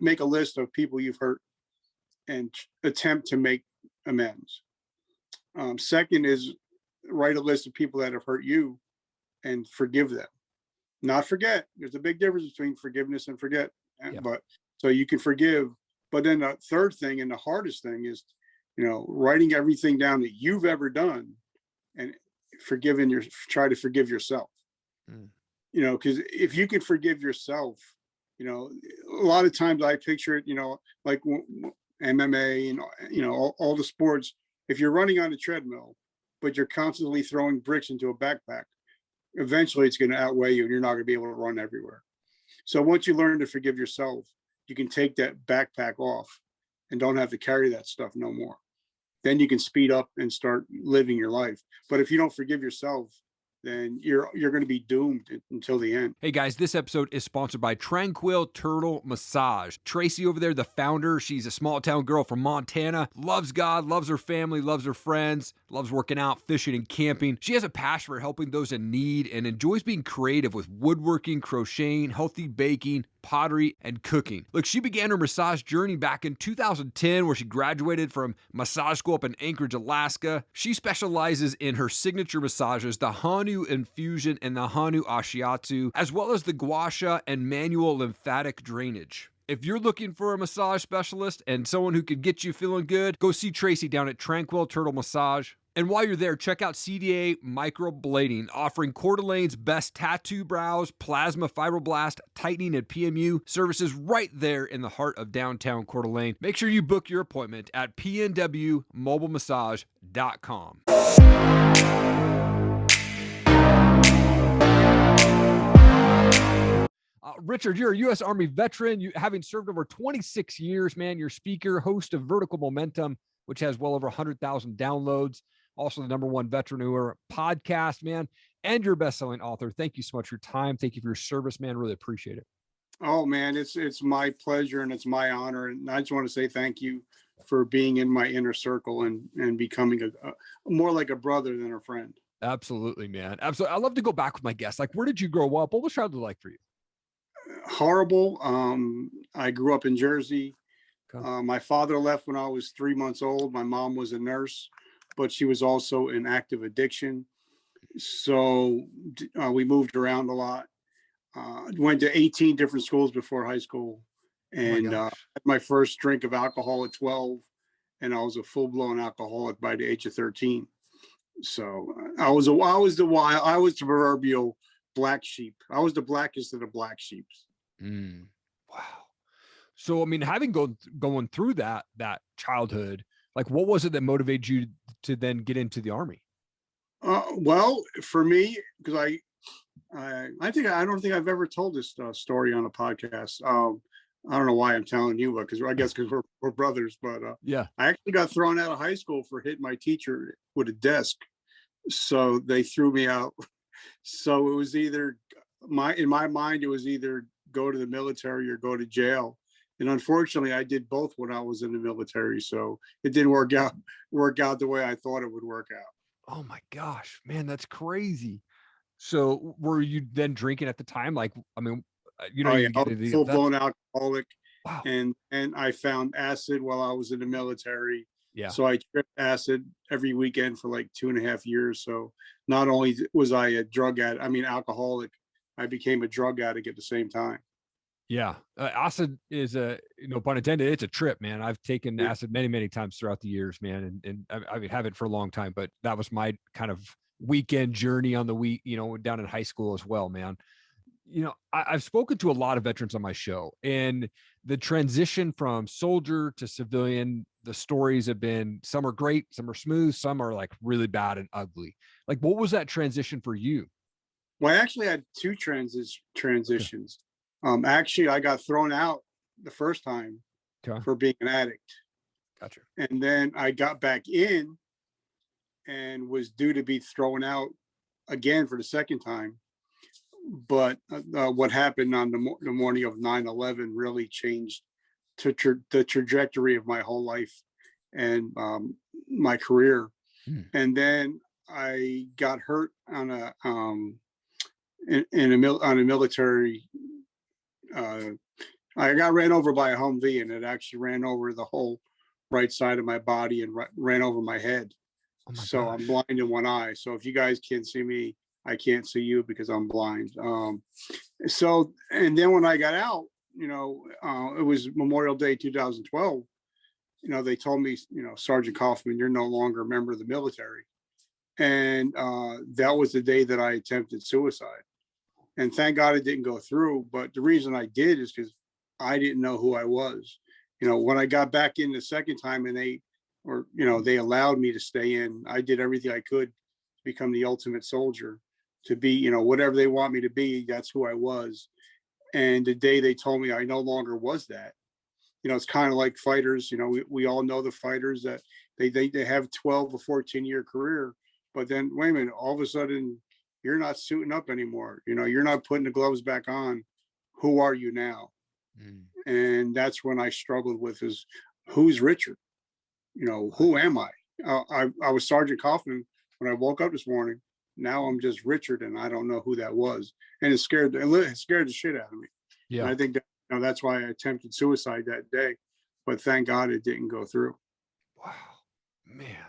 make a list of people you've hurt and attempt to make amends. Second is write a list of people that have hurt you and forgive them. Not forget. There's a big difference between forgiveness and forget. Yeah. But so you can forgive. But then the third thing and the hardest thing is, writing everything down that you've ever done and try to forgive yourself. Because if you can forgive yourself, a lot of times I picture it, like MMA and, all the sports. If you're running on a treadmill, but you're constantly throwing bricks into a backpack, eventually it's going to outweigh you and you're not going to be able to run everywhere. So once you learn to forgive yourself, you can take that backpack off and don't have to carry that stuff no more. Then you can speed up and start living your life. But if you don't forgive yourself, then you're going to be doomed until the end. Hey guys, this episode is sponsored by Tranquil Turtle Massage. Tracy over there, the founder, she's a small town girl from Montana, loves God, loves her family, loves her friends, loves working out, fishing, and camping. She has a passion for helping those in need and enjoys being creative with woodworking, crocheting, healthy baking, pottery, and cooking. Look, she began her massage journey back in 2010 where she graduated from massage school up in Anchorage, Alaska. She specializes in her signature massages, the Hanu infusion and the Hanu ashiatsu, as well as the gua sha and manual lymphatic drainage. If you're looking for a massage specialist and someone who could get you feeling good, go see Tracy down at Tranquil Turtle Massage. And while you're there, check out CDA Microblading, offering Coeur d'Alene's best tattoo brows, plasma fibroblast, tightening, and PMU services right there in the heart of downtown Coeur d'Alene. Make sure you book your appointment at pnwmobilemassage.com. Richard, you're a U.S. Army veteran. You having served over 26 years, man. You're speaker, host of Vertical Momentum, which has well over 100,000 downloads. Also the #1 Veteraneur podcast, man, and your best-selling author. Thank you so much for your time. Thank you for your service, man. Really appreciate it. Oh man, it's my pleasure and it's my honor. And I just want to say thank you for being in my inner circle and becoming a more like a brother than a friend. Absolutely, man. Absolutely. I love to go back with my guests. Like, where did you grow up? What was childhood like for you? Horrible. I grew up in Jersey. Okay. My father left when I was 3 months old. My mom was a nurse, but she was also in active addiction. So we moved around a lot. Went to 18 different schools before high school, and had my first drink of alcohol at 12, and I was a full-blown alcoholic by the age of 13. So I was the proverbial black sheep. I was the blackest of the black sheep. Wow. So I mean, having going through that childhood, like what was it that motivated you to then get into the Army? Well, for me, because I don't think I've ever told this story on a podcast. I don't know why I'm telling you, but because we're brothers. But yeah, I actually got thrown out of high school for hitting my teacher with a desk, so they threw me out. So it was either in my mind, it was either go to the military or go to jail. And unfortunately, I did both when I was in the military, so it didn't work out the way I thought it would work out. Oh my gosh, man, that's crazy. So were you then drinking at the time? Like, I mean, full-blown alcoholic. Wow. And I found acid while I was in the military. Yeah. So I tripped acid every weekend for like 2.5 years. So not only was I a alcoholic, I became a drug addict at the same time. Yeah. Acid is no pun intended. It's a trip, man. I've taken acid many, many times throughout the years, man. And I have it for a long time, but that was my kind of weekend journey on the week, down in high school as well, man. I've spoken to a lot of veterans on my show, and the transition from soldier to civilian, the stories have been, some are great, some are smooth, some are like really bad and ugly. Like, what was that transition for you? Well, I actually had two transitions. Actually, I got thrown out the first time for being an addict. Gotcha. And then I got back in and was due to be thrown out again for the second time. But what happened on the morning of 9/11 really changed the trajectory of my whole life and my career. And then I got hurt on a military I got ran over by a Humvee, and it actually ran over the whole right side of my body and ran over my head. Oh my So I'm gosh. blind in one eye. So if you guys can't see me, I can't see you because I'm blind. So, and then when I got out, it was Memorial Day 2012. They told me, Sergeant Kaufman, you're no longer a member of the military. And that was the day that I attempted suicide. And thank God it didn't go through. But the reason I did is because I didn't know who I was. When I got back in the second time and they allowed me to stay in, I did everything I could to become the ultimate soldier, to be, whatever they want me to be, that's who I was. And the day they told me I no longer was that, it's kind of like fighters, we all know the fighters that they have 12 or 14-year career, but then wait a minute, all of a sudden you're not suiting up anymore. You're not putting the gloves back on. Who are you now? And that's when I struggled with is, who's Richard? Who am I? I was Sergeant Kaufman when I woke up this morning. Now I'm just Richard, and I don't know who that was, and it scared the shit out of me. Yeah. And I think that, that's why I attempted suicide that day, but thank God it didn't go through. Wow, man,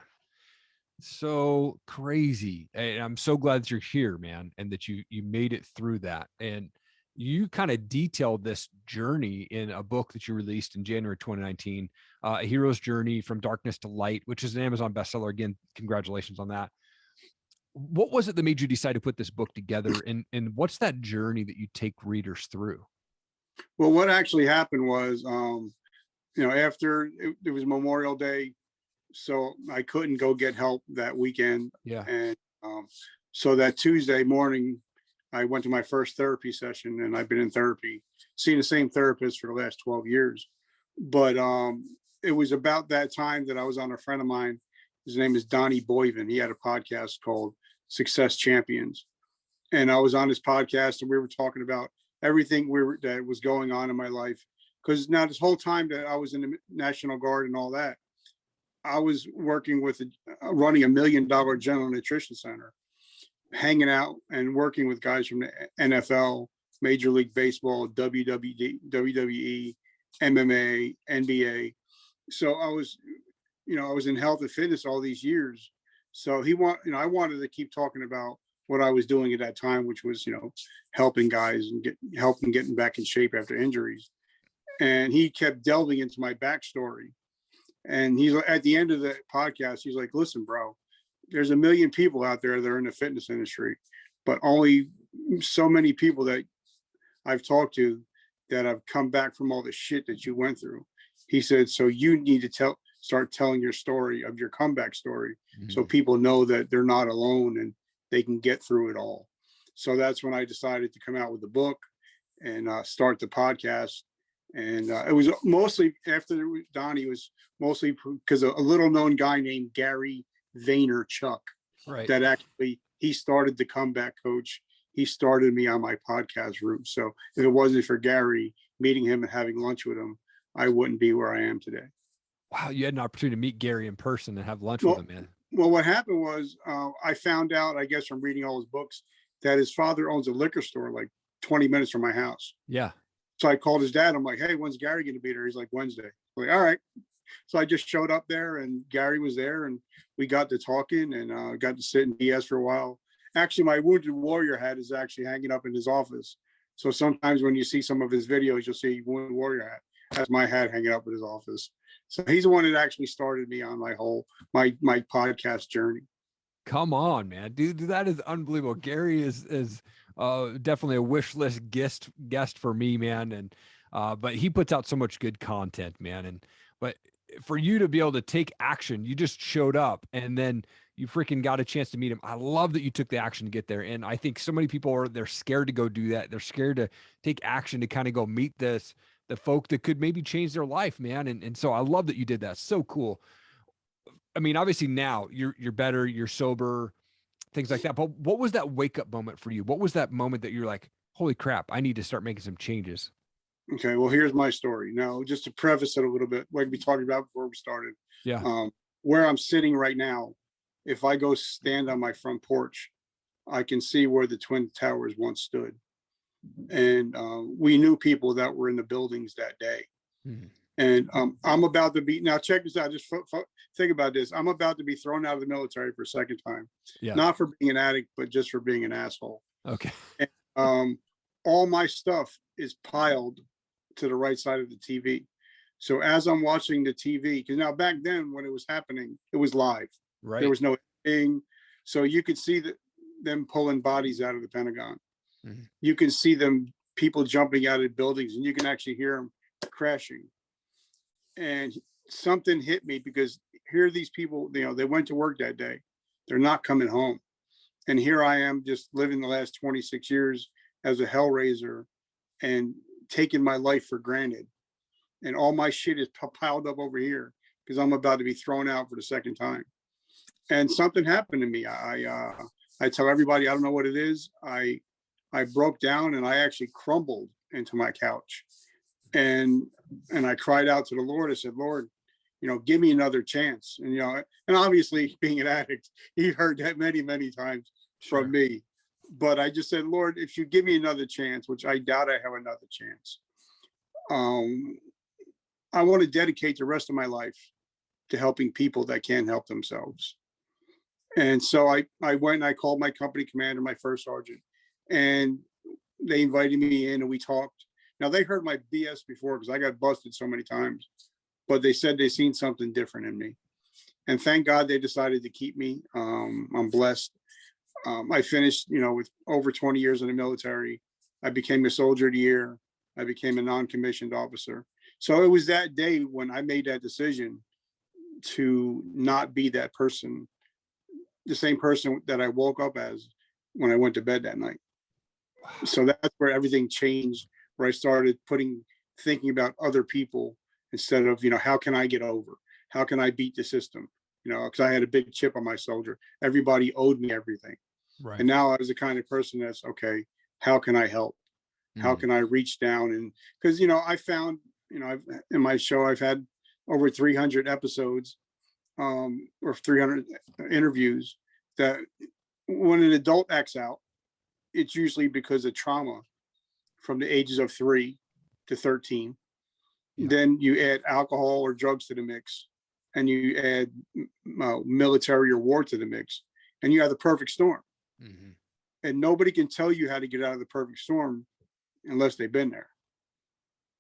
so crazy. And I'm so glad that you're here, man, and that you made it through that. And you kind of detailed this journey in a book that you released in January 2019, A Hero's Journey from Darkness to Light, which is an Amazon bestseller. Again, congratulations on that. What was it that made you decide to put this book together, and what's that journey that you take readers through? Well, what actually happened was, after it was Memorial Day, so I couldn't go get help that weekend. Yeah. And so that Tuesday morning, I went to my first therapy session, and I've been in therapy, seeing the same therapist for the last 12 years. But it was about that time that I was on a friend of mine. His name is Donnie Boyven. He had a podcast called Success Champions. And I was on his podcast, and we were talking about everything that was going on in my life. Because now this whole time that I was in the National Guard and all that, I was working with running $1 million general nutrition center, hanging out and working with guys from the NFL, Major League Baseball, WWE, MMA, NBA. So I was in health and fitness all these years. So I wanted to keep talking about what I was doing at that time, which was, helping guys and helping getting back in shape after injuries. And he kept delving into my backstory. And he's at the end of the podcast, he's like, listen, bro, there's 1 million people out there that are in the fitness industry, but only so many people that I've talked to that have come back from all the shit that you went through. He said, so you need to start telling your story of your comeback story, so people know that they're not alone and they can get through it all. So that's when I decided to come out with the book and start the podcast. And it was mostly after Donnie, was mostly because a little known guy named Gary Vaynerchuk, right, that actually, he started the comeback coach. He started me on my podcast route. So if it wasn't for Gary, meeting him and having lunch with him, I wouldn't be where I am today. Wow, you had an opportunity to meet Gary in person and have lunch with him, man. Well, what happened was, I found out, I guess from reading all his books, that his father owns a liquor store like 20 minutes from my house. Yeah. So I called his dad. I'm like, hey, when's Gary going to be there? He's like, Wednesday. I'm like, all right. So I just showed up there, and Gary was there, and we got to talking, and got to sit in BS for a while. Actually, my Wounded Warrior hat is actually hanging up in his office. So sometimes when you see some of his videos, you'll see Wounded Warrior hat. That's my hat hanging up in his office. So he's the one that actually started me on my podcast journey. Come on, man, dude, that is unbelievable. Gary is definitely a wish list guest for me, man. And but he puts out so much good content, man. But for you to be able to take action, you just showed up and then you freaking got a chance to meet him. I love that you took the action to get there. And I think so many people they're scared to go do that. They're scared to take action to kind of go meet the folk that could maybe change their life, man. And so I love that you did that. So cool. I mean, obviously now you're better, you're sober, things like that. But what was that wake up moment for you? What was that moment that you're like, holy crap, I need to start making some changes? Okay, well, here's my story. Now, just to preface it a little bit, like we talked about before we started, Yeah. Where I'm sitting right now, if I go stand on my front porch, I can see where the Twin Towers once stood. And we knew people that were in the buildings that day. Mhm. And I'm about to be, now check this out, just think about this. I'm about to be thrown out of the military for a second time, Yeah. not for being an addict, but just for being an asshole. Okay. And, all my stuff is piled to the right side of the TV. So as I'm watching the TV, because now back then when it was happening, it was live. Right. There was no editing. So you could see them pulling bodies out of the Pentagon. Mhm. You can see them, people jumping out of buildings, and you can actually hear them crashing. And something hit me, because here are these people, they went to work that day. They're not coming home. And here I am just living the last 26 years as a hellraiser and taking my life for granted. And all my shit is piled up over here because I'm about to be thrown out for the second time. And something happened to me. I tell everybody, I don't know what it is. I broke down and I actually crumbled into my couch. And I cried out to the Lord. I said, Lord, give me another chance. And, and obviously being an addict, he heard that many, many times from me. But I just said, Lord, if you give me another chance, which I doubt I have another chance, I want to dedicate the rest of my life to helping people that can't help themselves. And so I went and I called my company commander, my first sergeant, and they invited me in and we talked. Now they heard my BS before because I got busted so many times, but they said they seen something different in me. And thank God they decided to keep me. I'm blessed. I finished, with over 20 years in the military. I became a soldier of the year. I became a non-commissioned officer. So it was that day when I made that decision to not be that person, the same person that I woke up as when I went to bed that night. So that's where everything changed, where I started thinking about other people instead of, how can I get over? How can I beat the system? Because I had a big chip on my shoulder. Everybody owed me everything. Right. And now I was the kind of person that's, okay, how can I help? How can I reach down? And because, I found, in my show, I've had over 300 episodes or 300 interviews that when an adult acts out, it's usually because of trauma from the ages of 3 to 13. Yeah. Then you add alcohol or drugs to the mix, and you add military or war to the mix, and you have the perfect storm. Mm-hmm. And nobody can tell you how to get out of the perfect storm unless they've been there.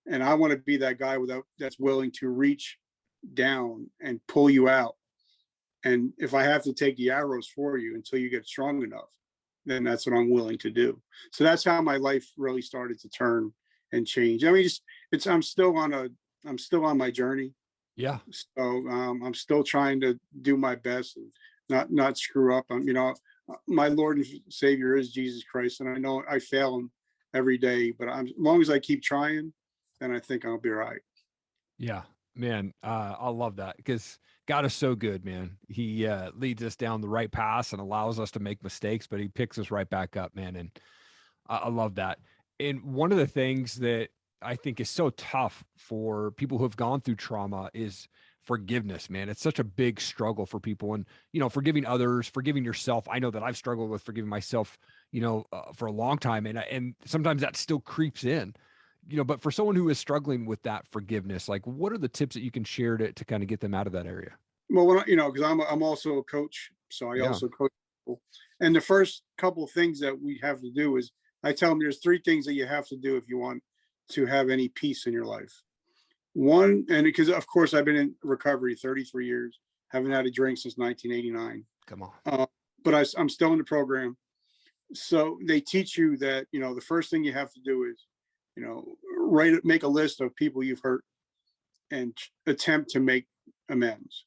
And I want to be that guy that's willing to reach down and pull you out. And if I have to take the arrows for you until you get strong enough, then that's what I'm willing to do. So that's how my life really started to turn and change. I mean, I'm still on my journey. Yeah. So I'm still trying to do my best and not screw up. My Lord and Savior is Jesus Christ, and I know I fail him every day, but as long as I keep trying, then I think I'll be right. Yeah, man. I love that because God is so good, man. He leads us down the right path and allows us to make mistakes, but he picks us right back up, man. And I love that. And one of the things that I think is so tough for people who have gone through trauma is forgiveness, man. It's such a big struggle for people, and forgiving others, forgiving yourself. I know that I've struggled with forgiving myself, for a long time, and sometimes that still creeps in. But for someone who is struggling with that forgiveness, like what are the tips that you can share to kind of get them out of that area? Well, because I'm also a coach, so I also coach people. And the first couple of things that we have to do is I tell them there's 3 things that you have to do if you want to have any peace in your life. One, and because of course I've been in recovery 33 years, haven't had a drink since 1989. Come on. But I'm still in the program. So they teach you that, the first thing you have to do is, make a list of people you've hurt and attempt to make amends.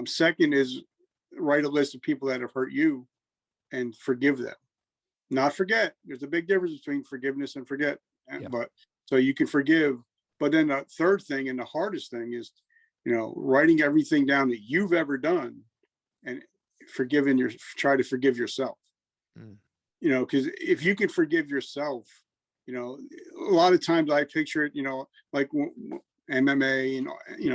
Second is write a list of people that have hurt you and forgive them. Not forget. There's a big difference between forgiveness and forget. Yeah. But so you can forgive. But then the third thing and the hardest thing is, writing everything down that you've ever done and try to forgive yourself. Because if you can forgive yourself, a lot of times I picture it, like MMA and,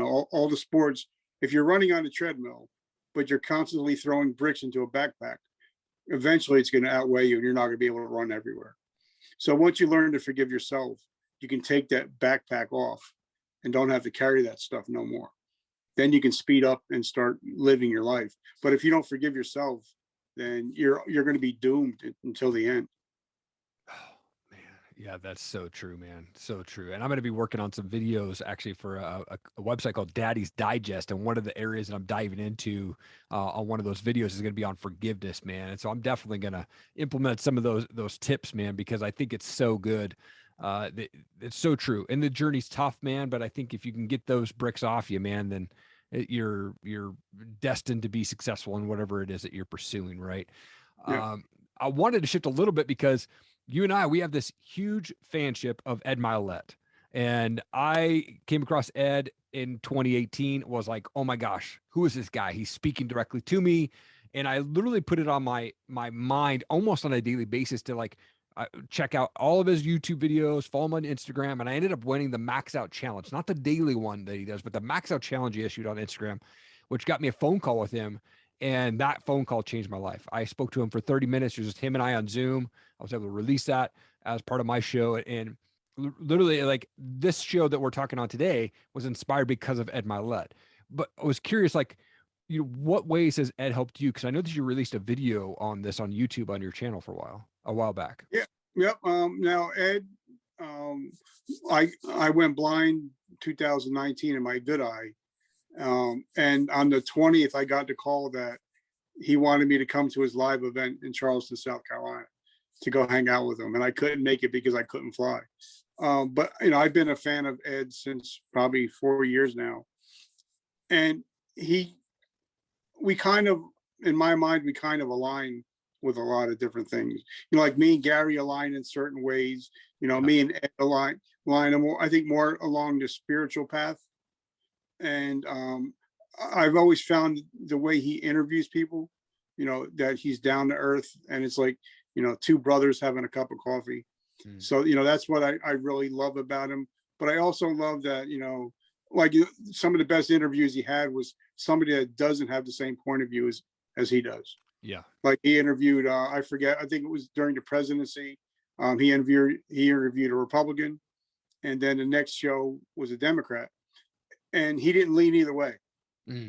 all the sports. If you're running on a treadmill, but you're constantly throwing bricks into a backpack, eventually it's going to outweigh you and you're not going to be able to run everywhere. So once you learn to forgive yourself, you can take that backpack off and don't have to carry that stuff no more. Then you can speed up and start living your life. But if you don't forgive yourself, then you're going to be doomed until the end. Man, yeah, that's so true, man. So true. And I'm going to be working on some videos actually for a website called Daddy's Digest. And one of the areas that I'm diving into on one of those videos is going to be on forgiveness, man. And so I'm definitely going to implement some of those tips, man, because I think it's so good. It's so true. And the journey's tough, man. But I think if you can get those bricks off you, man, then you're destined to be successful in whatever it is that you're pursuing, right? Yeah. I wanted to shift a little bit because you and we have this huge fanship of Ed Mylett. And I came across Ed in 2018, was like, oh my gosh, who is this guy? He's speaking directly to me. And I literally put it on my mind almost on a daily basis to like check out all of his YouTube videos, follow him on Instagram. And I ended up winning the Max Out Challenge, not the daily one that he does, but the Max Out Challenge he issued on Instagram, which got me a phone call with him. And that phone call changed my life. I spoke to him for 30 minutes. It was just him and I on Zoom. I was able to release that as part of my show. And literally, like, this show that we're talking on today was inspired because of Ed Mylett. But I was curious, like, what ways has Ed helped you? Because I know that you released a video on this on YouTube on your channel for a while back. Yeah. Yep. Now, Ed, I went blind 2019 in my good eye. And on the 20th, I got the call that he wanted me to come to his live event in Charleston, South Carolina, to go hang out with him. And I couldn't make it because I couldn't fly. But, I've been a fan of Ed since probably 4 years now. And we kind of, in my mind, we kind of align with a lot of different things. Like me and Gary align in certain ways. Me and Ed align I think more along the spiritual path. And I've always found the way he interviews people, that he's down to earth, and it's like, two brothers having a cup of coffee. So, that's what I really love about him. But I also love that, like some of the best interviews he had was somebody that doesn't have the same point of view as he does. Yeah. Like he interviewed, I forget, I think it was during the presidency. He interviewed a Republican, and then the next show was a Democrat. And he didn't lean either way,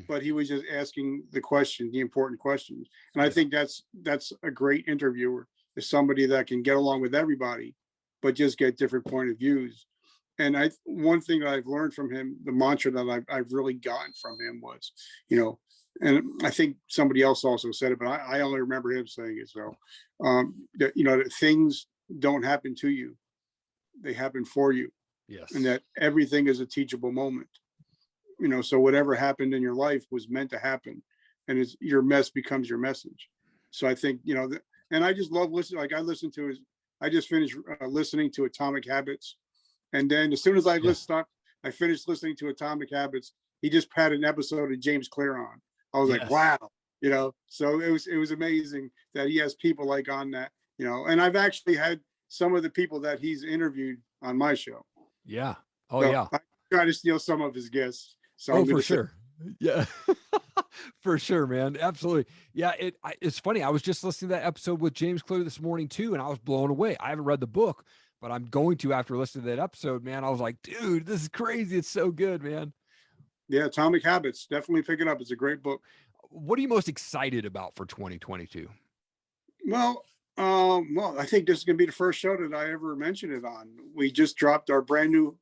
but he was just asking the important questions. And I think that's a great interviewer, is somebody that can get along with everybody, but just get different point of views. And one thing that I've learned from him, the mantra that I've really gotten from him was, and I think somebody else also said it, but I only remember him saying it. So, that, that things don't happen to you, they happen for you. Yes. And that everything is a teachable moment. So whatever happened in your life was meant to happen, and your mess becomes your message. So I think, and I just love listening. Like I just finished listening to Atomic Habits. And then as soon as I finished listening to Atomic Habits, he just had an episode of James Clear on. I was like, wow, so it was amazing that he has people like on that, and I've actually had some of the people that he's interviewed on my show. Yeah. Oh, so yeah. I try to steal some of his guests. So for sure. Yeah, for sure, man. Absolutely. Yeah. It's funny. I was just listening to that episode with James Clear this morning too, and I was blown away. I haven't read the book, but I'm going to after listening to that episode, man. I was like, dude, this is crazy. It's so good, man. Yeah. Atomic Habits. Definitely pick it up. It's a great book. What are you most excited about for 2022? Well, I think this is going to be the first show that I ever mentioned it on. We just dropped our brand new,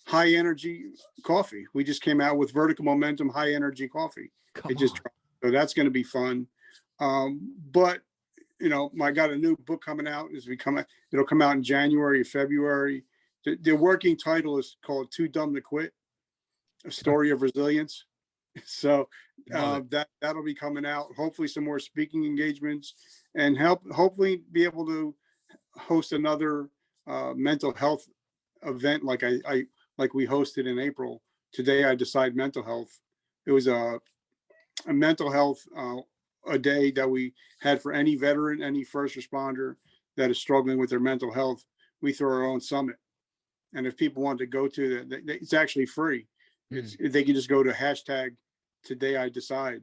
high energy coffee. We just came out with Vertical Momentum high energy coffee. So that's going to be fun. But I got a new book coming out it'll come out in January or February. The working title is called Too Dumb to Quit, a story of resilience. So that'll be coming out. Hopefully some more speaking engagements, and hopefully be able to host another mental health event like we hosted in April. Today I Decide Mental Health. It was a mental health a day that we had for any veteran, any first responder that is struggling with their mental health. We throw our own summit, and if people want to go to it's actually free. They can just go to hashtag Today I Decide,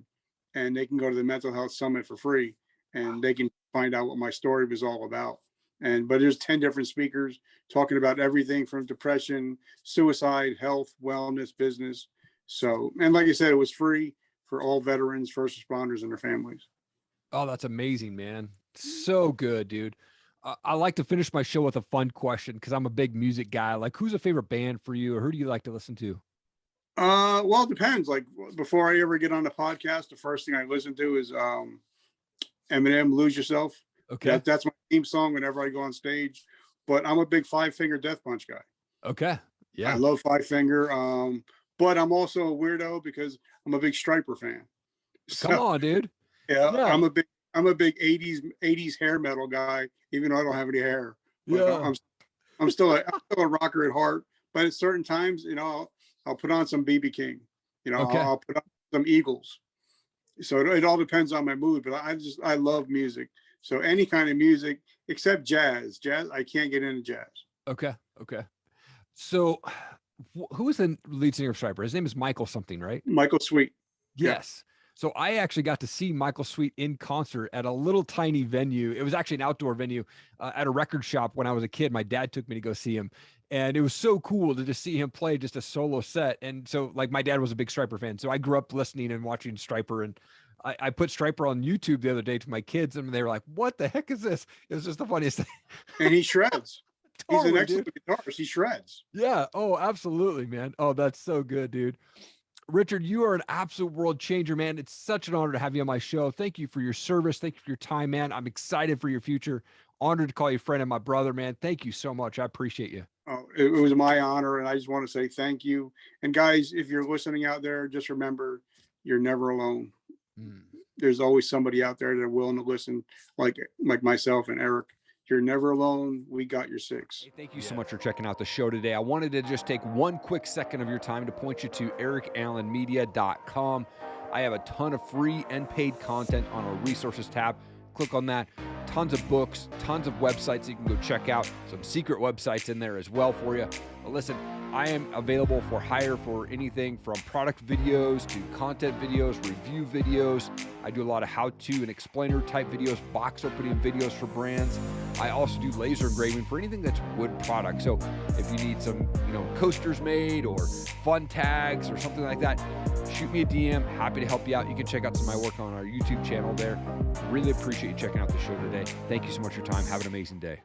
and they can go to the mental health summit for free, and they can find out what my story was all about. but there's 10 different speakers talking about everything from depression, suicide, health, wellness, business. So, and like I said, it was free for all veterans, first responders, and their families. Oh, that's amazing, man. So good, dude. I like to finish my show with a fun question because I'm a big music guy. Like, who's a favorite band for you, or who do you like to listen to? Well, it depends. Like before I ever get on the podcast, the first thing I listen to is Eminem, "Lose Yourself." Okay. That's my theme song whenever I go on stage. But I'm a big Five Finger Death Punch guy. Okay. I Yeah. love Five Finger. But I'm also a weirdo because I'm a big Striper fan. Come So on, dude. yeah, Yeah. I'm a big 80s hair metal guy, even though I don't have any hair. But Yeah. I'm still a rocker at heart. But at certain times, I'll put on some BB King. Okay. I'll put on some Eagles. So it all depends on my mood. But I love music. So any kind of music except jazz. Jazz, I can't get into jazz. Okay. Okay. So, who is the lead singer of Striper? His name is Michael something, right? Michael Sweet. Yeah. Yes. So I actually got to see Michael Sweet in concert at a little tiny venue. It was actually an outdoor venue at a record shop when I was a kid. My dad took me to go see him. And it was so cool to just see him play just a solo set. And so, like, my dad was a big Striper fan. So I grew up listening and watching Striper. And I put Striper on YouTube the other day to my kids, and they were like, "What the heck is this?" It was just the funniest thing. And he shreds. He's an Totally, excellent dude. guitarist. He shreds. Yeah. Oh, absolutely, man. Oh, that's so good, dude. Richard, you are an absolute world changer, man. It's such an honor to have you on my show. Thank you for your service. Thank you for your time, man. I'm excited for your future. Honored to call you a friend and my brother, man. Thank you so much. I appreciate you. Oh, it was my honor, and I just want to say thank you. And guys, if you're listening out there, just remember, you're never alone. Mm. There's always somebody out there that are willing to listen, like myself and Eric. You're never alone. We got your six. Hey, thank you so much for checking out the show today. I wanted to just take one quick second of your time to point you to ericallenmedia.com. I have a ton of free and paid content on our resources tab. Click on that. Tons of books, tons of websites you can go check out. Some secret websites in there as well for you. But listen, I am available for hire for anything from product videos to content videos, review videos. I do a lot of how-to and explainer type videos, box opening videos for brands. I also do laser engraving for anything that's wood product. So if you need some, coasters made or fun tags or something like that, shoot me a DM. Happy to help you out. You can check out some of my work on our YouTube channel there. Really appreciate you checking out the show today. Thank you so much for your time. Have an amazing day.